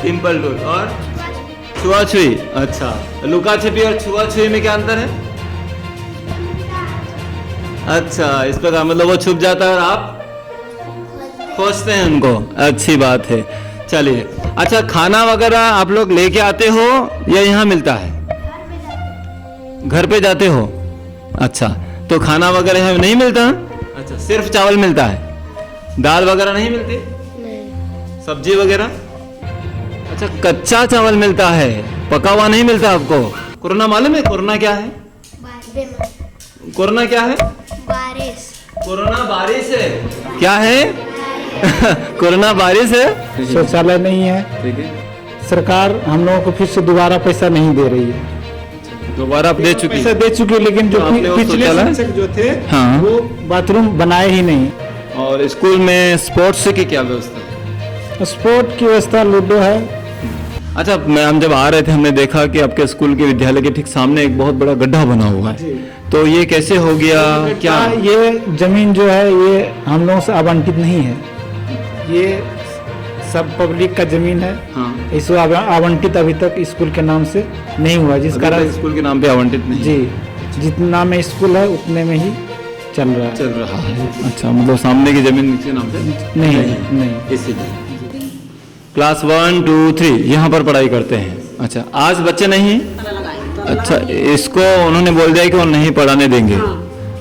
Simple rule. और छुआ-छुई, अच्छा। लुका-छिपी और छुआ-छुई में क्या अंतर है? अच्छा, इस प्रकार मतलब वो छुप जाता है और आप खोजते हैं उनको, अच्छी बात है। चलिए, अच्छा खाना वगैरह आप लोग लेके आते हो या यहाँ मिलता है? घर पे जाते हो? अच्छा, तो खाना वगैरह यहाँ नहीं मिलता? अच्छा, सिर्फ चावल मिलता है, दाल वगैरह नहीं मिलती? नहीं। सब्जी वगैरह? अच्छा, कच्चा चावल मिलता है, पका हुआ नहीं मिलता आपको। कोरोना मालूम है? कोरोना क्या है? कोरोना क्या है? बारिश। कोरोना बारिश है। क्या है? कोरोना बारिश है। शौचालय नहीं है। ठीक है, सरकार हम लोगों को फिर से दोबारा पैसा नहीं दे रही है। दोबारा आप दे चुकी पैसा दे चुकी है, लेकिन जो तो आपने वो पिछले शौचालय? शिक्षक जो थे हाँ। वो बाथरूम बनाए ही नहीं। और स्कूल में स्पोर्ट्स की क्या व्यवस्था है? स्पोर्ट की व्यवस्था लूडो है। अच्छा, हम जब आ रहे थे हमने देखा कि आपके स्कूल के विद्यालय के ठीक सामने एक बहुत बड़ा गड्ढा बना हुआ है, तो ये कैसे हो गया? क्या ये जमीन जो है ये हम लोगों से आवंटित नहीं है, ये सब पब्लिक का जमीन है। हाँ, इसको आवंटित अभी तक स्कूल के नाम से नहीं हुआ, जिस अभी कारण तक स्कूल के नाम पे आवंटित नहीं जी जितना में स्कूल है उतने में ही चल रहा है। चल रहा है। अच्छा, मतलब सामने की जमीन नीचे नाम से नहीं। इसीलिए क्लास 1, 2, 3 यहाँ पर पढ़ाई करते हैं। अच्छा, आज बच्चे नहीं? अच्छा, इसको उन्होंने बोल दिया कि वो नहीं पढ़ाने देंगे।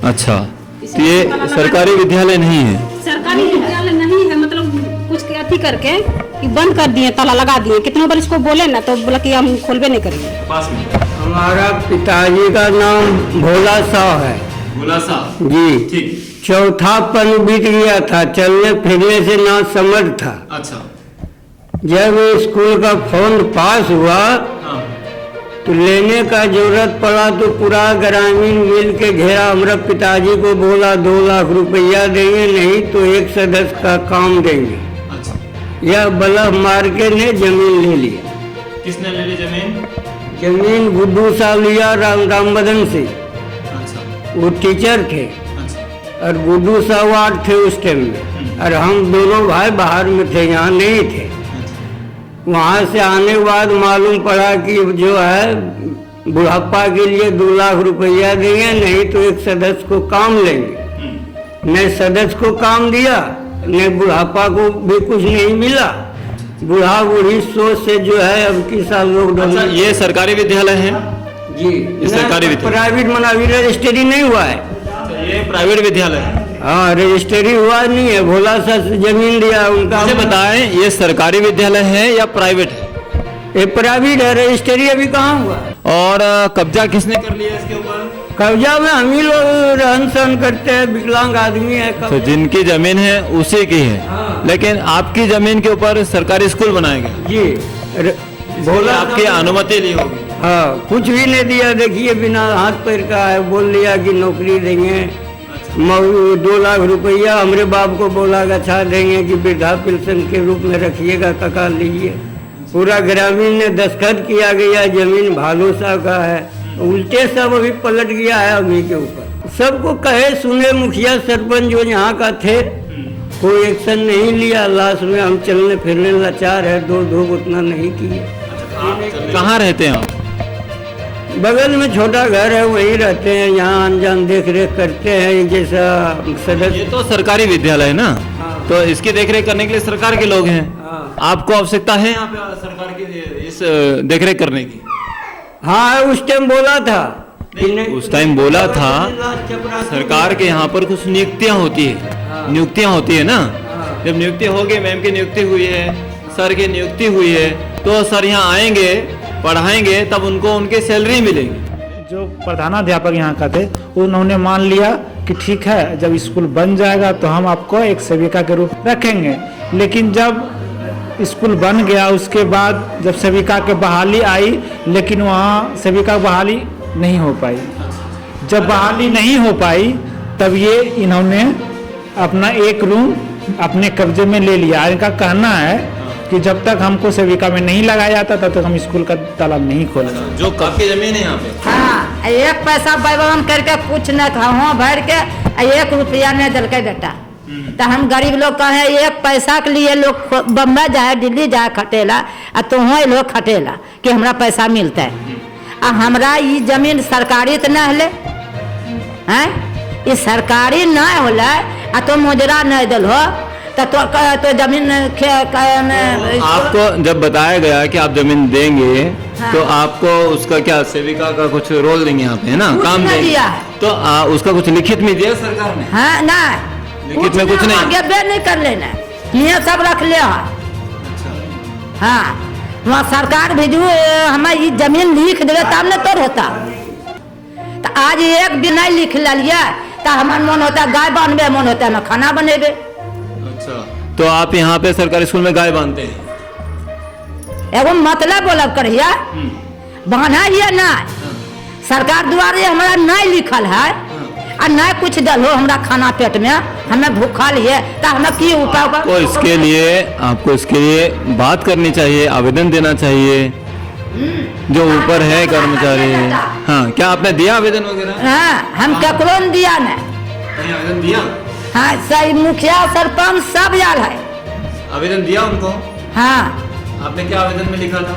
अच्छा, तो ये सरकारी विद्यालय नहीं है? सरकारी विद्यालय नहीं है, मतलब कुछ अथी करके कि बंद कर दिए, ताला लगा दिए। कितने बार इसको बोले ना तो बोला कि हम खोलबे नहीं करेंगे। पास में हमारा पिताजी का नाम भोला साहब है। भोला साहब जी। ठीक। चौथा पन बीत गया था, चलने फिरने से ना समझ था। अच्छा, जब स्कूल का फंड पास हुआ हाँ, तो लेने का जरूरत पड़ा तो पूरा ग्रामीण मिल के घेरा। हमारे पिताजी को बोला 2 लाख रुपया देंगे, नहीं तो एक सदस्य का काम देंगे। अच्छा, यह बलफ मार के ने जमीन ले लिया। किसने ले ली जमीन? जमीन गुड्डू साहब लिया राम बदन से। अच्छा, वो टीचर थे अच्छा, और गुड्डू साहब 8 थे उस टाइम में, और हम दोनों भाई बाहर में थे, यहाँ नहीं थे। वहाँ से आने के बाद मालूम पड़ा कि जो है बुढ़ापा के लिए 2 लाख रुपया देंगे, नहीं तो एक सदस्य को काम लेंगे। न सदस्य को काम दिया, न बुढ़ापा को भी कुछ नहीं मिला। बूढ़ा बूढ़ी सोच से जो है अब की साल लोग अच्छा, ये सरकारी विद्यालय है? जी, सरकारी विद्यालय। प्राइवेट मना अभी रजिस्ट्री नहीं हुआ है। अच्छा, ये प्राइवेट विद्यालय है? हाँ, रजिस्ट्री हुआ नहीं है। भोला सा जमीन दिया उनका। मुझे बताएं, ये सरकारी विद्यालय है या प्राइवेट है? ये प्राइवेट है, रजिस्ट्री अभी कहाँ हुआ। और कब्जा किसने कर लिया इसके ऊपर? कब्जा में हम ही लोग रहन सहन करते हैं, विकलांग आदमी है। तो जिनकी जमीन है उसी की है। हाँ। लेकिन आपकी जमीन के ऊपर सरकारी स्कूल बनाया गया, जी। भोला आपकी अनुमति ली होगी? हाँ, कुछ भी नहीं दिया। देखिए बिना हाथ पैर का है, बोल दिया कि नौकरी देंगे। 2 लाख रुपया हमारे बाप को बोला अच्छा देंगे कि वृद्धा पेंशन के रूप में रखिएगा, कका लीजिए। पूरा ग्रामीण ने दस्तखत किया गया, जमीन भालू साहब का है। उल्टे सब अभी पलट गया है अभी के ऊपर। सबको कहे सुने मुखिया सरपंच जो यहाँ का थे, कोई एक्शन नहीं लिया। लास्ट में हम चलने फिरने लाचार है, दो धूप उतना नहीं किए। कहाँ रहते हैं आप? बगल में छोटा घर है, वहीं रहते हैं। यहाँ अनजान देख रेख करते हैं जैसा सदस्य। ये तो सरकारी विद्यालय है ना, हाँ। तो इसकी देखरेख करने के लिए सरकार के लोग हैं। हाँ। आपको आवश्यकता है यहाँ पे सरकार की इस देखरेख करने की? हाँ, उस टाइम बोला था। उस टाइम बोला था। सरकार के यहाँ पर कुछ नियुक्तियाँ होती है। हाँ। नियुक्तियाँ होती है ना। हाँ। जब नियुक्ति होगी, मैम की नियुक्ति हुई है, सर की नियुक्ति हुई है, तो सर यहाँ आएंगे, पढ़ाएंगे, तब उनको उनकी सैलरी मिलेगी। जो प्रधानाध्यापक यहाँ का थे उन्होंने मान लिया कि ठीक है, जब स्कूल बन जाएगा तो हम आपको एक सेविका के रूप में रखेंगे। लेकिन जब स्कूल बन गया उसके बाद जब सेविका के बहाली आई, लेकिन वहाँ सेविका बहाली नहीं हो पाई। जब बहाली नहीं हो पाई तब ये इन्होंने अपना एक रूम अपने कब्जे में ले लिया। इनका कहना है कि जब तक हमको सेविका में नहीं लगाया जाता तब तक हम स्कूल का ताला नहीं खोलेंगे। जो आपकी जमीन है यहाँ पे? हाँ, एक पैसा बैबन करके कुछ न खाओ भर के 1 रुपया नहीं दिल के बेटा। तो हम गरीब लोग कहे 1 एक पैसा के लिए लोग बम्बई जाए दिल्ली जाए खटेला आ तो वहाँ लोग खटेला कि हमरा पैसा मिलता है। आ हमरा ये जमीन सरकारी तो नहीं हले हैं, ये सरकारी नहीं होला आ तो मुजरा नहीं दिल हो तो जमीन आपको जब बताया गया कि आप जमीन देंगे हाँ। तो आपको उसका क्या सेविका का कुछ रोल देंगे यहाँ पे है ना, कुछ काम नहीं देंगे दिया है। तो उसका कुछ लिखित में दिया सरकार ने? हाँ ना लिखित में कुछ नहीं? आगे बे नहीं कर लेना, ये सब रख ले। हाँ वहाँ सरकार भेजू हमें ये जमीन लिख दे तब न तो होता। तो आज एक दिन नहीं लिख लिया तो हमार मन होता गाय बांधबे, मन होता है खाना बनेबे। अच्छा, तो आप यहाँ पे सरकारी स्कूल में गाय बांधते हैं? एगो मतलब बोलब करिए बांधा ये ना सरकार द्वारा हमारा नहीं लिखल है और नहीं कुछ दल हो हमरा खाना पेट में, हमें भूखल है तो हमें की उपाय तो इसके लिए आपको इसके लिए बात करनी चाहिए, आवेदन देना चाहिए जो ऊपर है कर्मचारी। हाँ, क्या आपने दिया आवेदन वगैरह? हाँ हम ककरो न दिया न। कहीं आवेदन दिया? हाँ सही मुखिया सरपंच सब आयल है। आवेदन दिया उनको? हाँ आपने क्या आवेदन में लिखा था?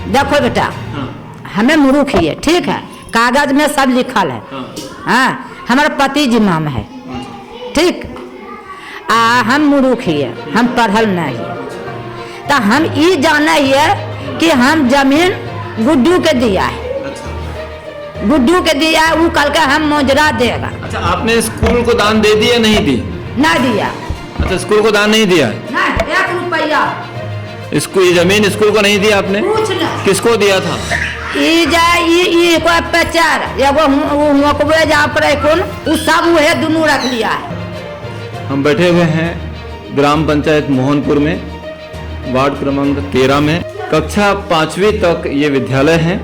देखो बेटा हाँ, हमें मूर्ख ही है, ठीक है, कागज में सब लिखल है। हाँ, हाँ हमारे पति जिम्माम है, ठीक, हम मूर्ख ही है, हम पढ़ल नहीं है। तो हम ये जाने है कि हम जमीन गुड्डू के दिया है, अच्छा। गुड्डू के दिया है, वो कल के हम मुजरा देगा। अच्छा, आपने स्कूल को दान दे दी या नहीं दी? नहीं दिया, अच्छा, स्कूल को दान नहीं दिया है? नहीं 1 रुपया इसको ये जमीन स्कूल को नहीं दिया आपने? कुछ नहीं। किसको दिया था? ई जाए ई कोई प्रचार एगो मोकबे जा पर कौन उ सब उहे दोनों रख लिया है। हम बैठे हुए हैं ग्राम पंचायत मोहनपुर में, वार्ड क्रमांक 13 में। कक्षा 5वीं तक ये विद्यालय है।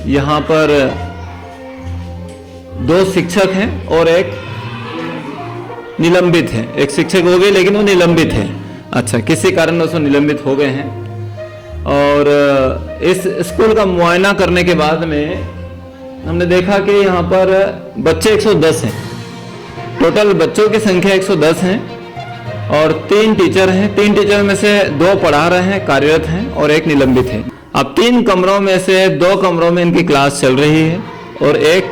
यहाँ पर 2 शिक्षक हैं और एक निलंबित है। एक शिक्षक हो गए लेकिन वो निलंबित है। अच्छा, किसी कारण उसको निलंबित हो गए हैं। और इस स्कूल का मुआयना करने के बाद में हमने देखा कि यहाँ पर बच्चे 110 हैं। टोटल बच्चों की संख्या 110 हैं और 3 टीचर हैं। 3 टीचर में से 2 पढ़ा रहे हैं, कार्यरत हैं, और एक निलंबित है। अब 3 कमरों में से 2 कमरों में इनकी क्लास चल रही है और एक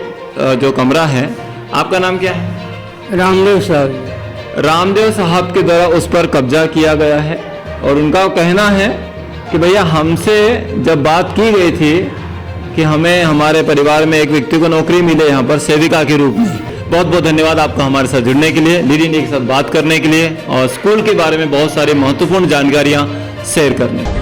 जो कमरा है, आपका नाम क्या है? रामदेव साहब। रामदेव साहब के द्वारा उस पर कब्जा किया गया है और उनका कहना है कि भैया हमसे जब बात की गई थी कि हमें हमारे परिवार में एक व्यक्ति को नौकरी मिले यहाँ पर सेविका के रूप में। बहुत बहुत धन्यवाद आपका हमारे साथ जुड़ने के लिए, लीड इंडिया के साथ बात करने के लिए और स्कूल के बारे में बहुत सारी महत्वपूर्ण जानकारियाँ शेयर करने के लिए।